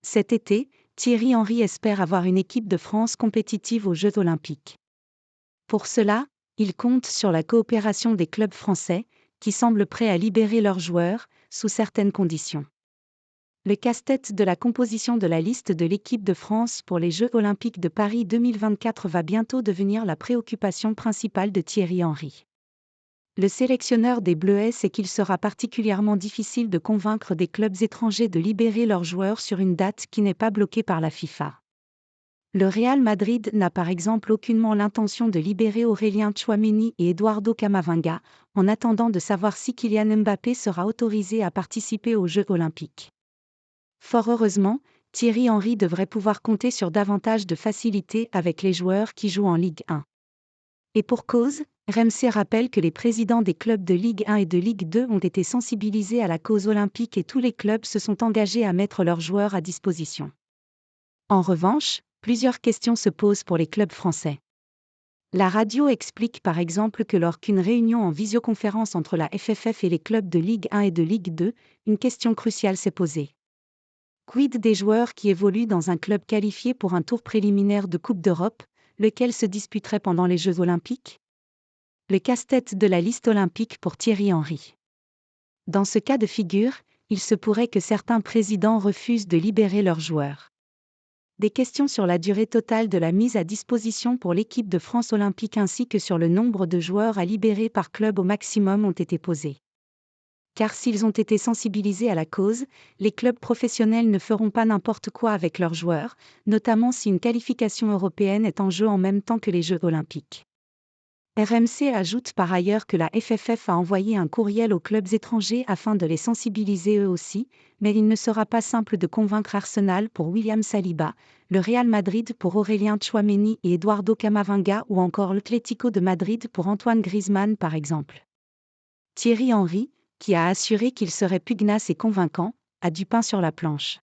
Cet été, Thierry Henry espère avoir une équipe de France compétitive aux Jeux Olympiques. Pour cela, il compte sur la coopération des clubs français, qui semblent prêts à libérer leurs joueurs, sous certaines conditions. Le casse-tête de la composition de la liste de l'équipe de France pour les Jeux Olympiques de Paris 2024 va bientôt devenir la préoccupation principale de Thierry Henry. Le sélectionneur des Bleuets sait qu'il sera particulièrement difficile de convaincre des clubs étrangers de libérer leurs joueurs sur une date qui n'est pas bloquée par la FIFA. Le Real Madrid n'a par exemple aucunement l'intention de libérer Aurélien Tchouaméni et Eduardo Camavinga, en attendant de savoir si Kylian Mbappé sera autorisé à participer aux Jeux Olympiques. Fort heureusement, Thierry Henry devrait pouvoir compter sur davantage de facilité avec les joueurs qui jouent en Ligue 1. Et pour cause, RMC rappelle que les présidents des clubs de Ligue 1 et de Ligue 2 ont été sensibilisés à la cause olympique et tous les clubs se sont engagés à mettre leurs joueurs à disposition. En revanche, plusieurs questions se posent pour les clubs français. La radio explique par exemple que lors qu'une réunion en visioconférence entre la FFF et les clubs de Ligue 1 et de Ligue 2, une question cruciale s'est posée. Quid des joueurs qui évoluent dans un club qualifié pour un tour préliminaire de Coupe d'Europe, lequel se disputerait pendant les Jeux Olympiques ? Le casse-tête de la liste olympique pour Thierry Henry. Dans ce cas de figure, il se pourrait que certains présidents refusent de libérer leurs joueurs. Des questions sur la durée totale de la mise à disposition pour l'équipe de France olympique ainsi que sur le nombre de joueurs à libérer par club au maximum ont été posées. Car s'ils ont été sensibilisés à la cause, les clubs professionnels ne feront pas n'importe quoi avec leurs joueurs, notamment si une qualification européenne est en jeu en même temps que les Jeux olympiques. RMC ajoute par ailleurs que la FFF a envoyé un courriel aux clubs étrangers afin de les sensibiliser eux aussi, mais il ne sera pas simple de convaincre Arsenal pour William Saliba, le Real Madrid pour Aurélien Tchouaméni et Eduardo Camavinga ou encore l'Atlético de Madrid pour Antoine Griezmann par exemple. Thierry Henry, qui a assuré qu'il serait pugnace et convaincant, a du pain sur la planche.